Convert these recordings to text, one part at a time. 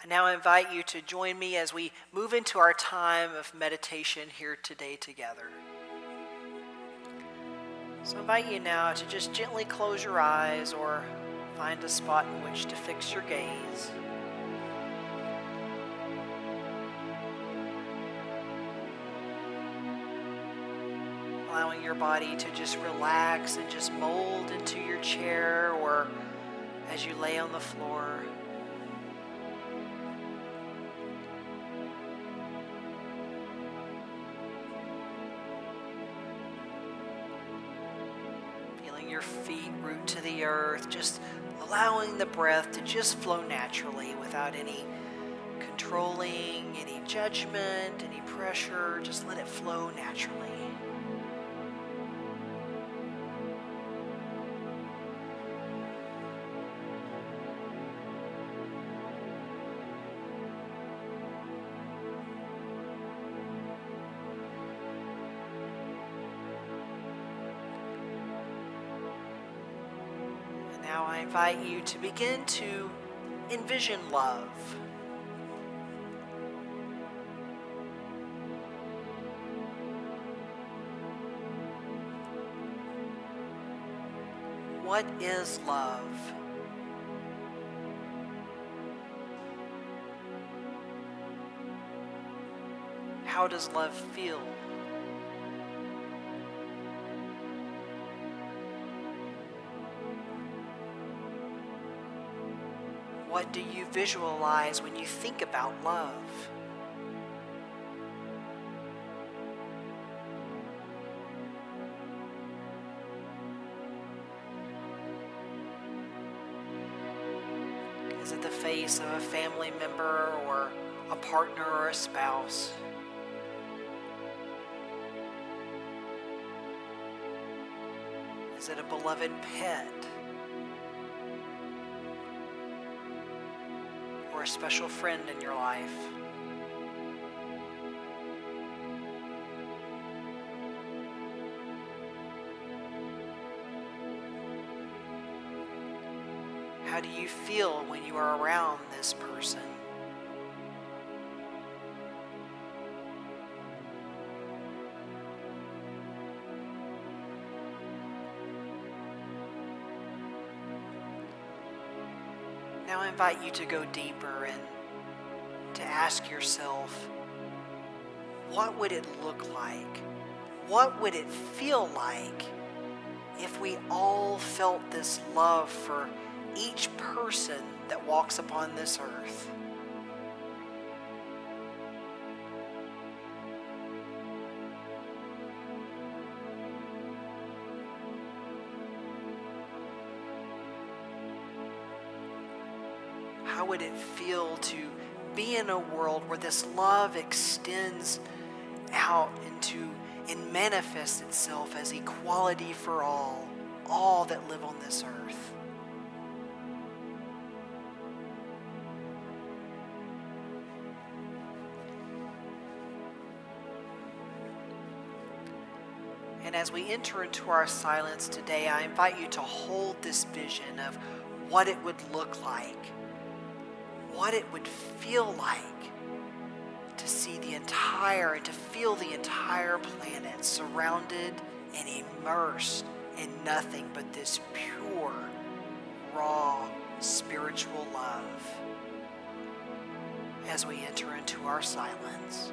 Now I invite you to join me as we move into our time of meditation here today together. So I invite you now to just gently close your eyes or find a spot in which to fix your gaze. Allowing your body to just relax and just mold into your chair or as you lay on the floor. Feeling your feet root to the earth, just allowing the breath to just flow naturally without any controlling, any judgment, any pressure. Just let it flow naturally. Now I invite you to begin to envision love. What is love? How does love feel? What do you visualize when you think about love? Is it the face of a family member or a partner or a spouse? Is it a beloved pet? Or a special friend in your life? How do you feel when you are around this person? Now I invite you to go deeper and to ask yourself, what would it look like? What would it feel like if we all felt this love for each person that walks upon this earth? How would it feel to be in a world where this love extends out into and manifests itself as equality for all that live on this earth? And as we enter into our silence today, I invite you to hold this vision of what it would look like, what it would feel like to see the entire and to feel the entire planet surrounded and immersed in nothing but this pure, raw, spiritual love as we enter into our silence.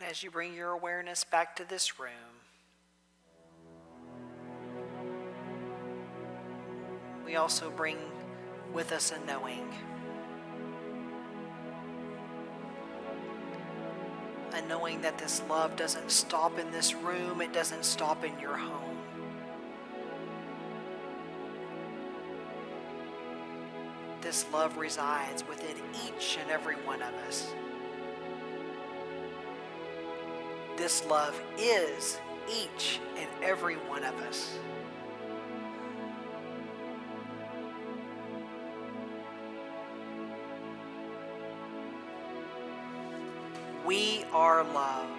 And as you bring your awareness back to this room, we also bring with us a knowing. A knowing that this love doesn't stop in this room, it doesn't stop in your home. This love resides within each and every one of us. This love is each and every one of us. We are love.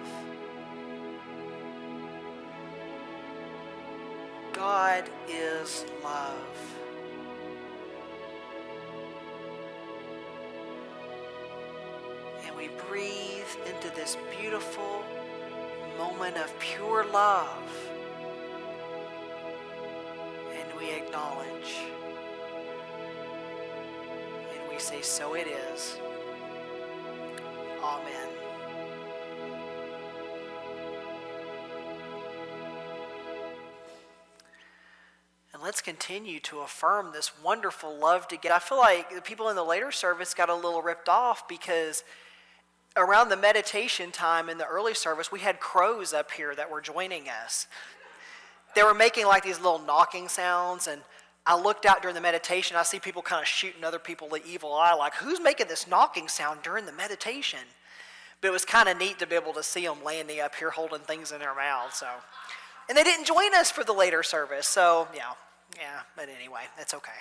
God is love. And we breathe into this beautiful moment of pure love. And we acknowledge. And we say, so it is. Amen. And let's continue to affirm this wonderful love together. I feel like the people in the later service got a little ripped off because around the meditation time in the early service, we had crows up here that were joining us. They were making like these little knocking sounds, and I looked out during the meditation. I see people kind of shooting other people the evil eye, like, who's making this knocking sound during the meditation? But it was kind of neat to be able to see them landing up here holding things in their mouths. So, and they didn't join us for the later service, so yeah. But anyway, that's okay.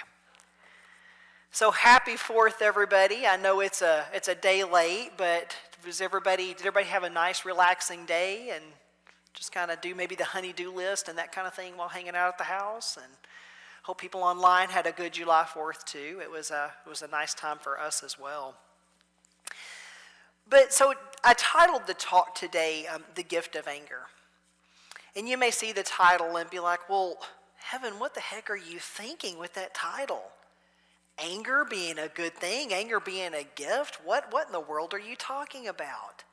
So happy 4th, everybody. I know it's a day late, but did everybody have a nice, relaxing day and just kind of do maybe the honey-do list and that kind of thing while hanging out at the house? And hope people online had a good July 4th too. It was a nice time for us as well. But so I titled the talk today, The Gift of Anger. And you may see the title and be like, well, Heaven, what the heck are you thinking with that title? Anger being a good thing, anger being a gift? What in the world are you talking about?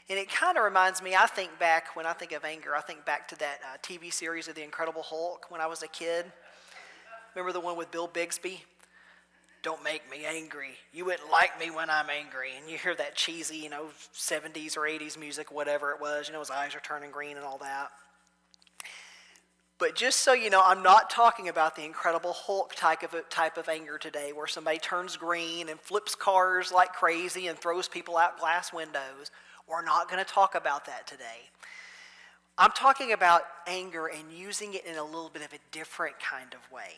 And it kind of reminds me, when I think of anger, I think back to that TV series of The Incredible Hulk when I was a kid. Remember the one with Bill Bixby? Don't make me angry. You wouldn't like me when I'm angry. And you hear that cheesy, 70s or 80s music, whatever it was. His eyes are turning green and all that. But just so you know, I'm not talking about the Incredible Hulk type of anger today where somebody turns green and flips cars like crazy and throws people out glass windows. We're not going to talk about that today. I'm talking about anger and using it in a little bit of a different kind of way.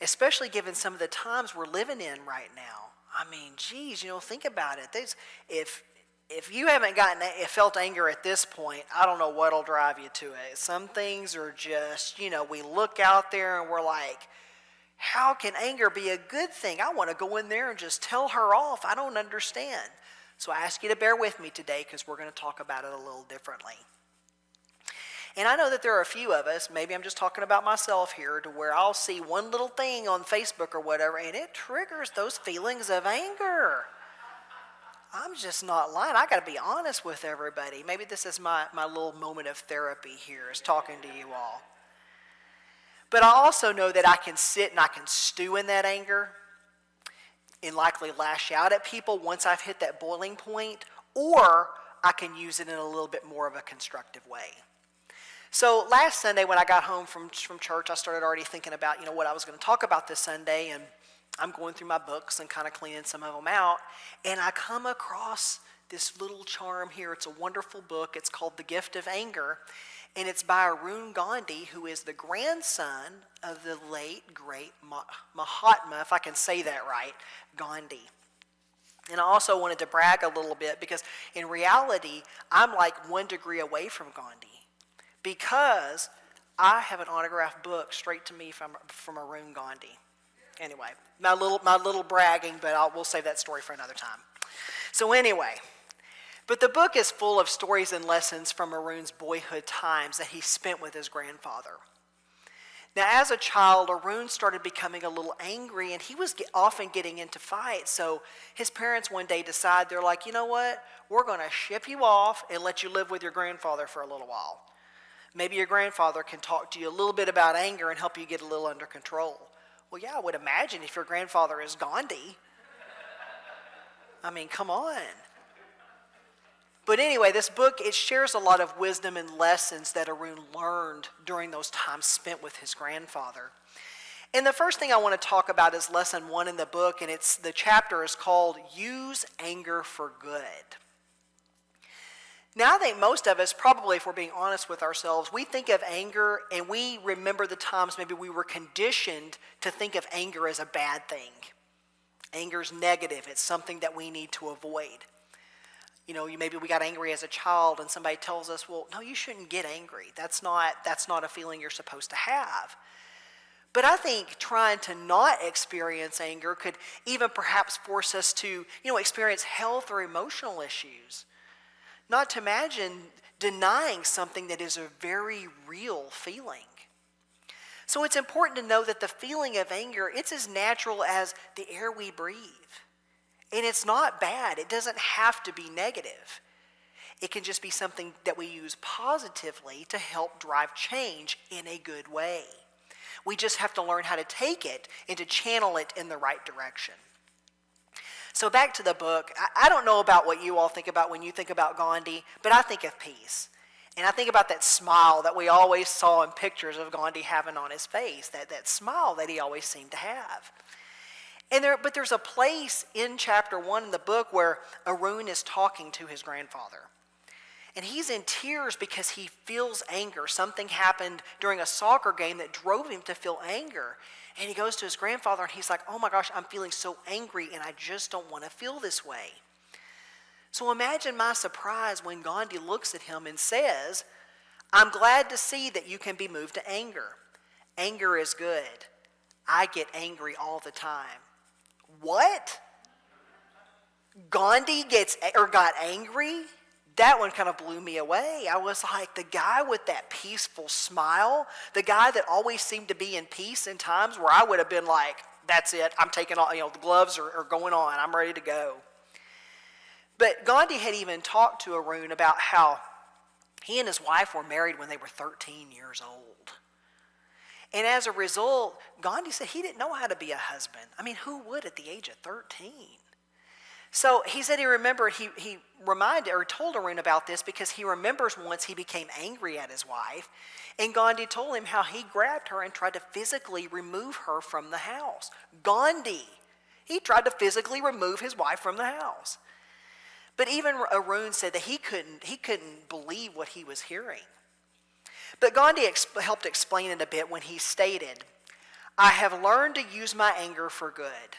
Especially given some of the times we're living in right now. I mean, geez, think about it. If you haven't felt anger at this point, I don't know what'll drive you to it. Some things are just, we look out there and we're like, how can anger be a good thing? I want to go in there and just tell her off. I don't understand. So I ask you to bear with me today because we're going to talk about it a little differently. And I know that there are a few of us, maybe I'm just talking about myself here, to where I'll see one little thing on Facebook or whatever, and it triggers those feelings of anger. I'm just not lying. I got to be honest with everybody. Maybe this is my little moment of therapy here, is talking to you all. But I also know that I can sit and I can stew in that anger and likely lash out at people once I've hit that boiling point, or I can use it in a little bit more of a constructive way. So last Sunday when I got home from church, I started already thinking about, what I was going to talk about this Sunday, and I'm going through my books and kind of cleaning some of them out, and I come across this little charm here. It's a wonderful book. It's called The Gift of Anger, and it's by Arun Gandhi, who is the grandson of the late, great Mahatma, if I can say that right, Gandhi. And I also wanted to brag a little bit because in reality, I'm like 1 degree away from Gandhi because I have an autographed book straight to me from Arun Gandhi. Anyway, my little bragging, but we'll save that story for another time. So anyway, but the book is full of stories and lessons from Arun's boyhood times that he spent with his grandfather. Now, as a child, Arun started becoming a little angry, and he was often getting into fights. So his parents one day decide, they're like, you know what? We're going to ship you off and let you live with your grandfather for a little while. Maybe your grandfather can talk to you a little bit about anger and help you get a little under control. Well, yeah, I would imagine if your grandfather is Gandhi. I mean, come on. But anyway, this book, it shares a lot of wisdom and lessons that Arun learned during those times spent with his grandfather. And the first thing I want to talk about is lesson 1 in the book, and the chapter is called Use Anger for Good. Now, I think most of us, probably if we're being honest with ourselves, we think of anger and we remember the times maybe we were conditioned to think of anger as a bad thing. Anger's negative. It's something that we need to avoid. You know, maybe we got angry as a child and somebody tells us, well, no, you shouldn't get angry. That's not a feeling you're supposed to have. But I think trying to not experience anger could even perhaps force us to, experience health or emotional issues. Not to imagine denying something that is a very real feeling. So it's important to know that the feeling of anger, it's as natural as the air we breathe. And it's not bad. It doesn't have to be negative. It can just be something that we use positively to help drive change in a good way. We just have to learn how to take it and to channel it in the right direction. So back to the book, I don't know about what you all think about when you think about Gandhi, but I think of peace. And I think about that smile that we always saw in pictures of Gandhi having on his face, that smile that he always seemed to have. But there's a place in chapter 1 in the book where Arun is talking to his grandfather. And he's in tears because he feels anger. Something happened during a soccer game that drove him to feel anger. And he goes to his grandfather and he's like, oh my gosh, I'm feeling so angry and I just don't want to feel this way. So imagine my surprise when Gandhi looks at him and says, I'm glad to see that you can be moved to anger. Anger is good. I get angry all the time. What? Gandhi got angry? That one kind of blew me away. I was like, the guy with that peaceful smile, the guy that always seemed to be in peace in times where I would have been like, that's it, I'm taking all, the gloves are going on, I'm ready to go. But Gandhi had even talked to Arun about how he and his wife were married when they were 13 years old. And as a result, Gandhi said he didn't know how to be a husband. I mean, who would at the age of 13? So he said he remembered, he reminded or told Arun about this because he remembers once he became angry at his wife, and Gandhi told him how he grabbed her and tried to physically remove her from the house. Gandhi, he tried to physically remove his wife from the house. But even Arun said that he couldn't believe what he was hearing. But Gandhi helped explain it a bit when he stated, I have learned to use my anger for good.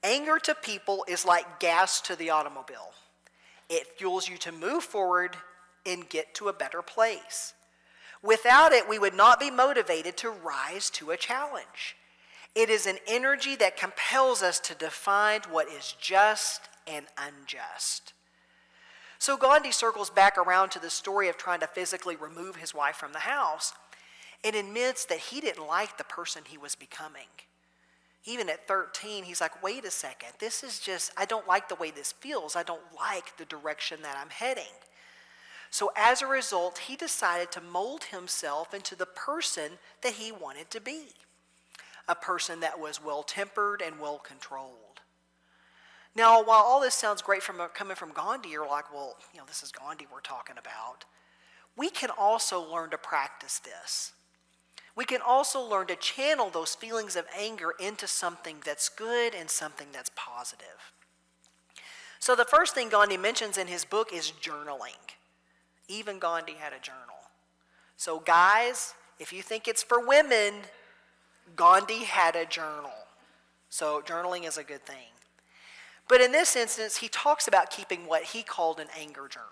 Anger to people is like gas to the automobile. It fuels you to move forward and get to a better place. Without it, we would not be motivated to rise to a challenge. It is an energy that compels us to define what is just and unjust. So Gandhi circles back around to the story of trying to physically remove his wife from the house and admits that he didn't like the person he was becoming. Even at 13, he's like, wait a second, I don't like the way this feels. I don't like the direction that I'm heading. So as a result, he decided to mold himself into the person that he wanted to be. A person that was well-tempered and well-controlled. Now, while all this sounds great coming from Gandhi, you're like, well, this is Gandhi we're talking about. We can also learn to practice this. We can also learn to channel those feelings of anger into something that's good and something that's positive. So the first thing Gandhi mentions in his book is journaling. Even Gandhi had a journal. So guys, if you think it's for women, Gandhi had a journal. So journaling is a good thing. But in this instance, he talks about keeping what he called an anger journal.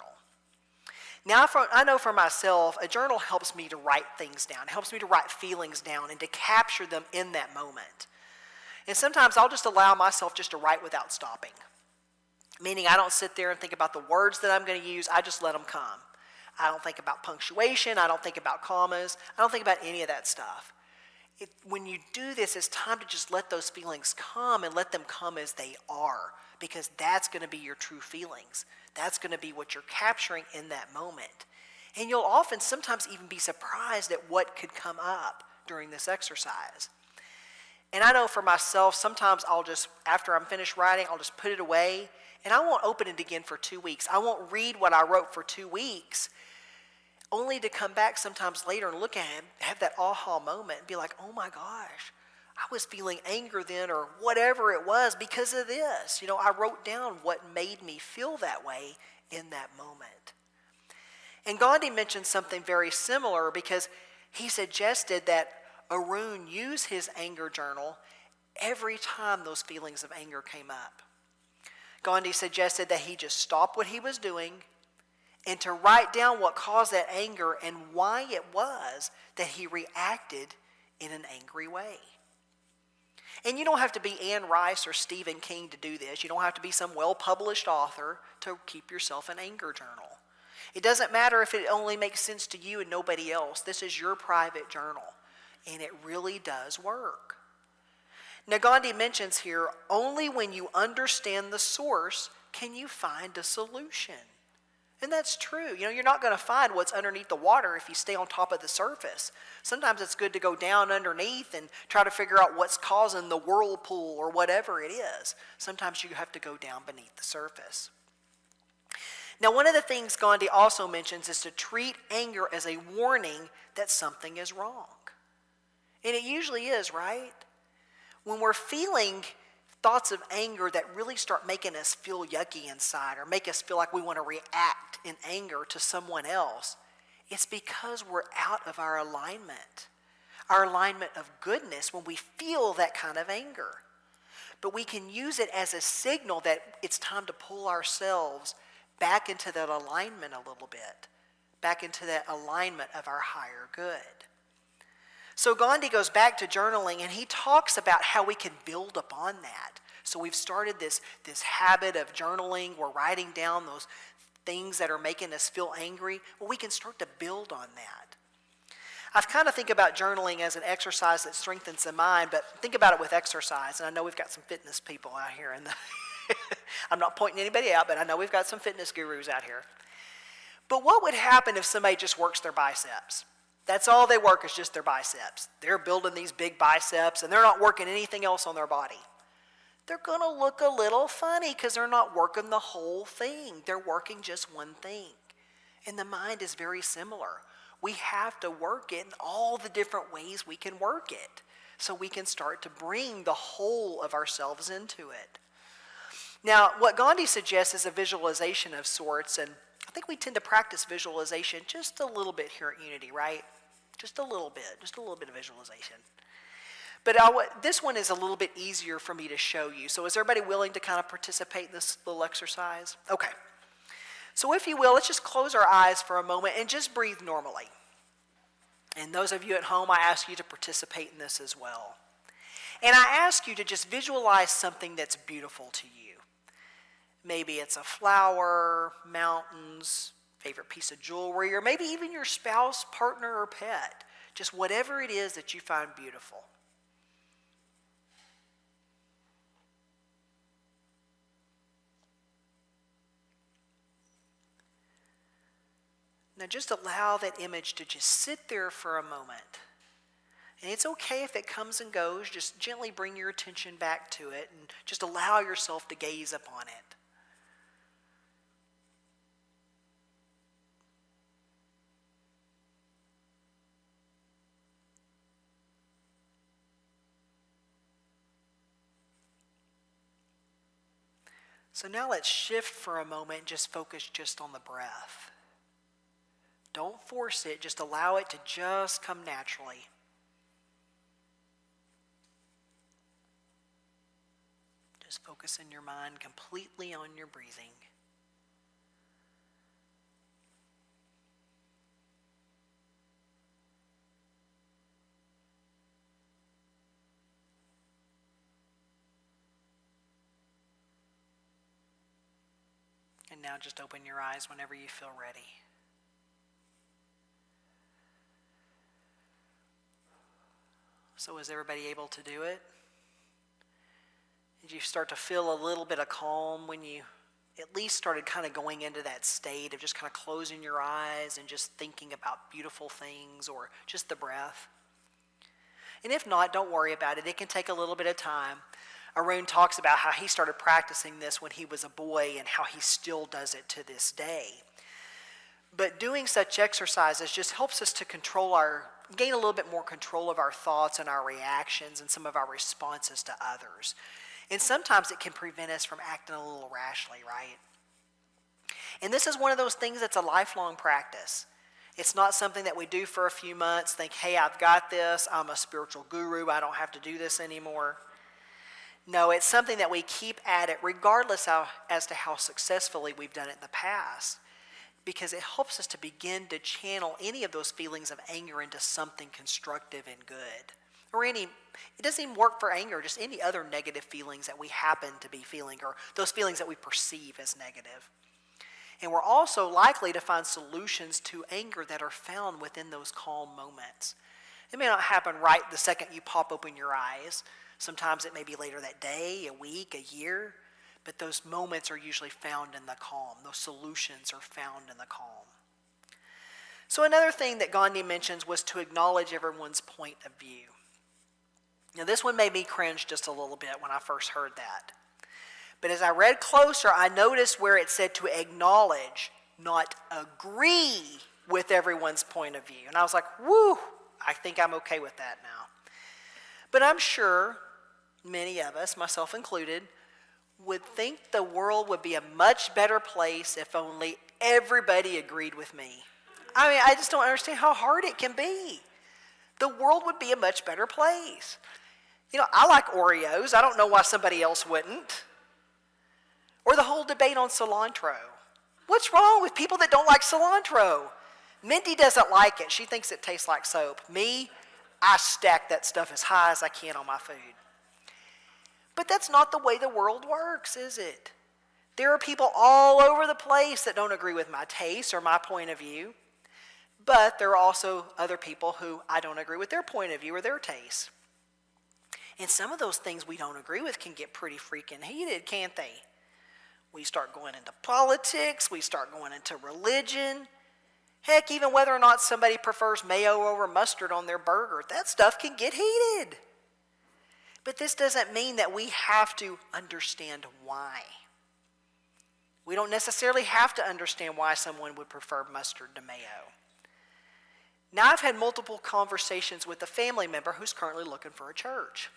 Now, I know for myself, a journal helps me to write things down. It helps me to write feelings down and to capture them in that moment. And sometimes I'll just allow myself just to write without stopping. Meaning I don't sit there and think about the words that I'm going to use. I just let them come. I don't think about punctuation. I don't think about commas. I don't think about any of that stuff. When you do this, it's time to just let those feelings come and let them come as they are, because that's going to be your true feelings. That's going to be what you're capturing in that moment. And you'll often sometimes even be surprised at what could come up during this exercise. And I know for myself, sometimes I'll just, after I'm finished writing, I'll just put it away and I won't open it again for 2 weeks. I won't read what I wrote for 2 weeks, only to come back sometimes later and look at it, have that aha moment and be like, oh my gosh, I was feeling anger then, or whatever it was, because of this. I wrote down what made me feel that way in that moment. And Gandhi mentioned something very similar, because he suggested that Arun use his anger journal every time those feelings of anger came up. Gandhi suggested that he just stop what he was doing and to write down what caused that anger and why it was that he reacted in an angry way. And you don't have to be Anne Rice or Stephen King to do this. You don't have to be some well-published author to keep yourself an anger journal. It doesn't matter if it only makes sense to you and nobody else. This is your private journal, and it really does work. Now, Gandhi mentions here, only when you understand the source can you find a solution. And that's true. You're not going to find what's underneath the water if you stay on top of the surface. Sometimes it's good to go down underneath and try to figure out what's causing the whirlpool or whatever it is. Sometimes you have to go down beneath the surface. Now, one of the things Gandhi also mentions is to treat anger as a warning that something is wrong. And it usually is, right? When we're feeling thoughts of anger that really start making us feel yucky inside, or make us feel like we want to react in anger to someone else, it's because we're out of our alignment of goodness when we feel that kind of anger. But we can use it as a signal that it's time to pull ourselves back into that alignment a little bit, back into that alignment of our higher good. So Gandhi goes back to journaling, and he talks about how we can build upon that. So we've started this habit of journaling. We're writing down those things that are making us feel angry. Well, we can start to build on that. I kind of think about journaling as an exercise that strengthens the mind, but think about it with exercise. And I know we've got some fitness people out here. I'm not pointing anybody out, but I know we've got some fitness gurus out here. But what would happen if somebody just works their biceps? That's all they work, is just their biceps. They're building these big biceps, and they're not working anything else on their body. They're going to look a little funny because they're not working the whole thing. They're working just one thing. And the mind is very similar. We have to work it in all the different ways we can work it, so we can start to bring the whole of ourselves into it. Now, what Gandhi suggests is a visualization of sorts, and I think we tend to practice visualization just a little bit here at Unity, right? Just a little bit of visualization. But this one is a little bit easier for me to show you. So is everybody willing to kind of participate in this little exercise? Okay. So if you will, let's just close our eyes for a moment and just breathe normally. And those of you at home, I ask you to participate in this as well. And I ask you to just visualize something that's beautiful to you. Maybe it's a flower, mountains, favorite piece of jewelry, or maybe even your spouse, partner, or pet. Just whatever it is that you find beautiful. Now just allow that image to just sit there for a moment. And it's okay if it comes and goes. Just gently bring your attention back to it and just allow yourself to gaze upon it. So now let's shift for a moment and just focus just on the breath. Don't force it, just allow it to just come naturally. Just focus in your mind completely on your breathing. And now just open your eyes whenever you feel ready. So was everybody able to do it? Did you start to feel a little bit of calm when you at least started kind of going into that state of just kind of closing your eyes and just thinking about beautiful things or just the breath? And if not, don't worry about it. It can take a little bit of time. Arun talks about how he started practicing this when he was a boy and how he still does it to this day. But doing such exercises just helps us to gain a little bit more control of our thoughts and our reactions and some of our responses to others. And sometimes it can prevent us from acting a little rashly, right? And this is one of those things that's a lifelong practice. It's not something that we do for a few months, think, hey, I've got this, I'm a spiritual guru, I don't have to do this anymore. No, it's something that we keep at it regardless as to how successfully we've done it in the past, because it helps us to begin to channel any of those feelings of anger into something constructive and good. It doesn't even work for anger, just any other negative feelings that we happen to be feeling or those feelings that we perceive as negative. And we're also likely to find solutions to anger that are found within those calm moments. It may not happen right the second you pop open your eyes. Sometimes it may be later that day, a week, a year, but those moments are usually found in the calm. Those solutions are found in the calm. So another thing that Gandhi mentions was to acknowledge everyone's point of view. Now this one made me cringe just a little bit when I first heard that. But as I read closer, I noticed where it said to acknowledge, not agree with everyone's point of view. And I was like, whoo, I think I'm okay with that now. But I'm sure many of us, myself included, would think the world would be a much better place if only everybody agreed with me. I mean, I just don't understand how hard it can be. The world would be a much better place. You know, I like Oreos. I don't know why somebody else wouldn't. Or the whole debate on cilantro. What's wrong with people that don't like cilantro? Mindy doesn't like it. She thinks it tastes like soap. Me, I stack that stuff as high as I can on my food. But that's not the way the world works, is it? There are people all over the place that don't agree with my taste or my point of view. But there are also other people who I don't agree with their point of view or their taste. And some of those things we don't agree with can get pretty freaking heated, can't they? We start going into politics, we start going into religion. Heck, even whether or not somebody prefers mayo over mustard on their burger, that stuff can get heated. But this doesn't mean that we have to understand why. We don't necessarily have to understand why someone would prefer mustard to mayo. Now, I've had multiple conversations with a family member who's currently looking for a church.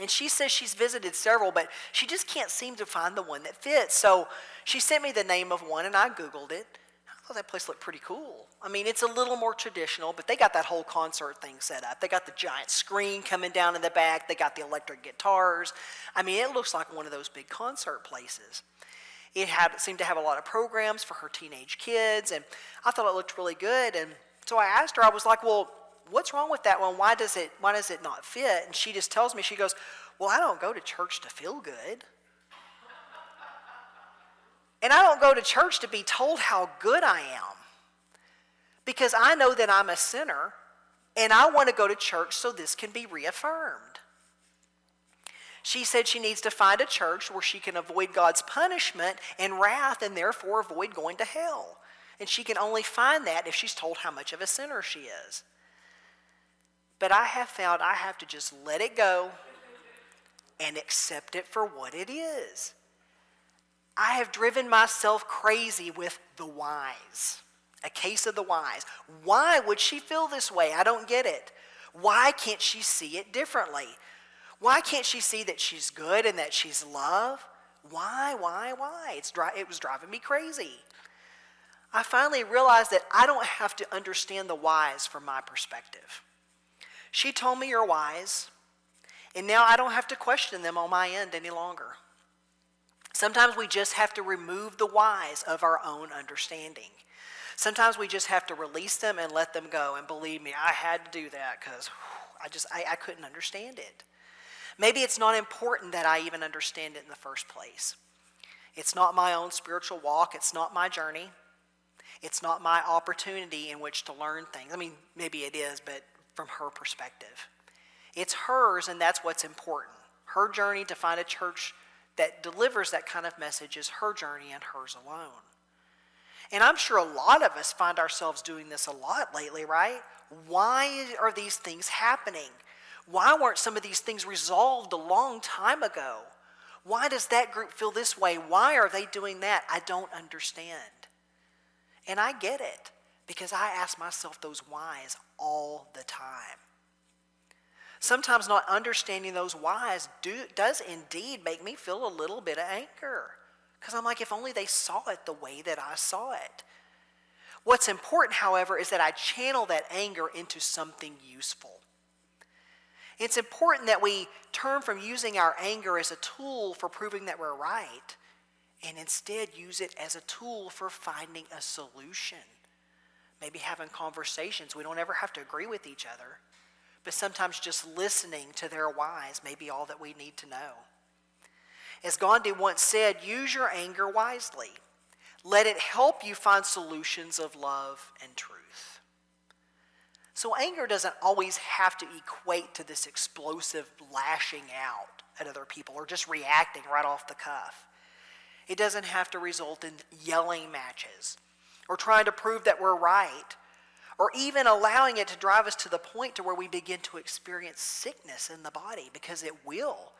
And she says she's visited several, but she just can't seem to find the one that fits. So she sent me the name of one, and I Googled it. I thought that place looked pretty cool. I mean, it's a little more traditional, but they got that whole concert thing set up. They got the giant screen coming down in the back. They got the electric guitars. I mean, it looks like one of those big concert places. It seemed to have a lot of programs for her teenage kids, and I thought it looked really good. And so I asked her, I was like, well, what's wrong with that one? Why does it not fit? And she just tells me, she goes, well, I don't go to church to feel good. And I don't go to church to be told how good I am. Because I know that I'm a sinner, and I want to go to church so this can be reaffirmed. She said she needs to find a church where she can avoid God's punishment and wrath and therefore avoid going to hell. And she can only find that if she's told how much of a sinner she is. But I have found I have to just let it go and accept it for what it is. I have driven myself crazy with the whys. A case of the whys. Why would she feel this way? I don't get it. Why can't she see it differently? Why can't she see that she's good and that she's love? Why? It was driving me crazy. I finally realized that I don't have to understand the whys from my perspective. She told me her whys, and now I don't have to question them on my end any longer. Sometimes we just have to remove the whys of our own understanding. Sometimes we just have to release them and let them go. And believe me, I had to do that because I couldn't understand it. Maybe it's not important that I even understand it in the first place. It's not my own spiritual walk. It's not my journey. It's not my opportunity in which to learn things. I mean, maybe it is, but from her perspective. It's hers, and that's what's important. Her journey to find a church that delivers that kind of message is her journey and hers alone. And I'm sure a lot of us find ourselves doing this a lot lately, right? Why are these things happening? Why weren't some of these things resolved a long time ago? Why does that group feel this way? Why are they doing that? I don't understand. And I get it, because I ask myself those whys all the time. Sometimes not understanding those whys does indeed make me feel a little bit of anger. Because I'm like, if only they saw it the way that I saw it. What's important, however, is that I channel that anger into something useful. It's important that we turn from using our anger as a tool for proving that we're right, and instead use it as a tool for finding a solution. Maybe having conversations. We don't ever have to agree with each other, but sometimes just listening to their whys may be all that we need to know. As Gandhi once said, use your anger wisely. Let it help you find solutions of love and truth. So anger doesn't always have to equate to this explosive lashing out at other people or just reacting right off the cuff. It doesn't have to result in yelling matches or trying to prove that we're right, or even allowing it to drive us to the point to where we begin to experience sickness in the body, because it will.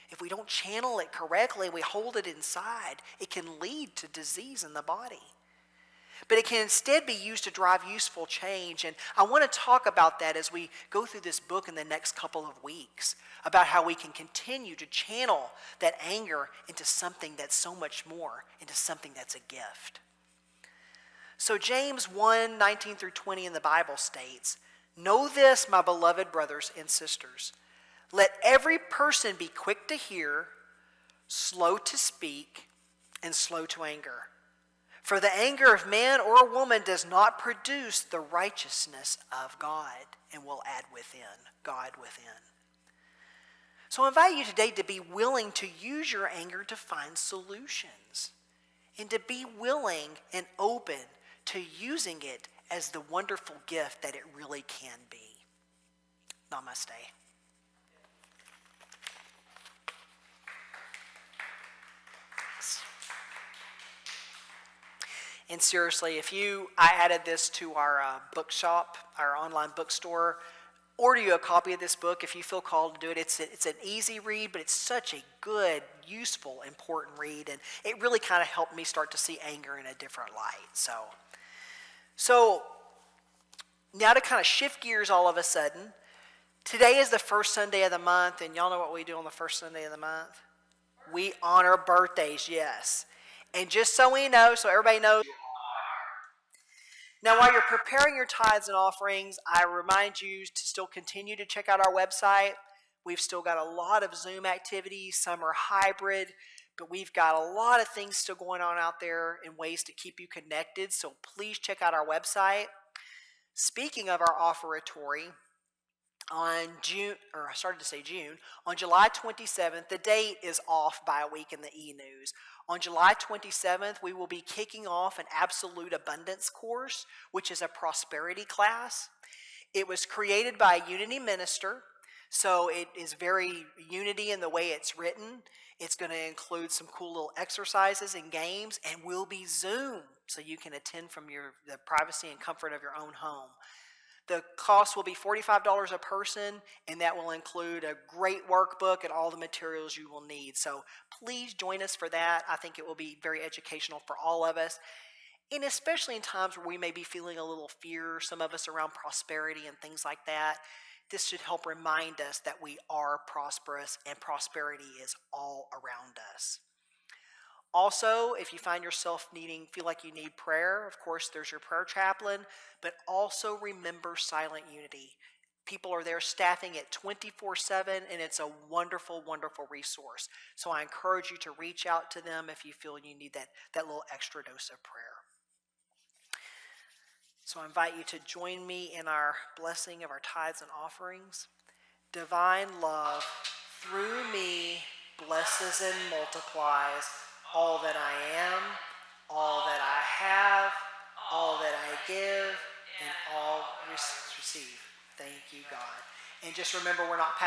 If we don't channel it correctly, we hold it inside, it can lead to disease in the body. But it can instead be used to drive useful change. And I want to talk about that as we go through this book in the next couple of weeks, about how we can continue to channel that anger into something that's so much more, into something that's a gift. So James 1:19 through 20 in the Bible states, "Know this, my beloved brothers and sisters. Let every person be quick to hear, slow to speak, and slow to anger. For the anger of man or woman does not produce the righteousness of God," and will add God within. So I invite you today to be willing to use your anger to find solutions, and to be willing and open to using it as the wonderful gift that it really can be. Namaste. And seriously, I added this to our bookshop, our online bookstore. Order you a copy of this book if you feel called to do it. It's an easy read, but it's such a good, useful, important read. And it really kind of helped me start to see anger in a different light. So now to kind of shift gears all of a sudden, today is the first Sunday of the month, and y'all know what we do on the first Sunday of the month? We honor birthdays, yes. And just so we know, so everybody knows, now while you're preparing your tithes and offerings, I remind you to still continue to check out our website. We've still got a lot of Zoom activities. Some are hybrid, but we've got a lot of things still going on out there and ways to keep you connected. So please check out our website. Speaking of our offeratory, on July 27th, the date is off by a week in the e-news. On July 27th, we will be kicking off an Absolute Abundance course, which is a prosperity class. It was created by a Unity minister, so it is very Unity in the way it's written. It's going to include some cool little exercises and games, and will be Zoom, so you can attend from the privacy and comfort of your own home. The cost will be $45 a person, and that will include a great workbook and all the materials you will need. So please join us for that. I think it will be very educational for all of us, and especially in times where we may be feeling a little fear, some of us around prosperity and things like that. This should help remind us that we are prosperous, and prosperity is all around us. Also, if you find yourself feel like you need prayer, of course, there's your prayer chaplain, but also remember Silent Unity. People are there staffing it 24/7, and it's a wonderful, wonderful resource. So I encourage you to reach out to them if you feel you need that little extra dose of prayer. So I invite you to join me in our blessing of our tithes and offerings. Divine love, through me, blesses and multiplies all that I am, all that I have, all that I give, and all receive. Thank you, God. And just remember, we're not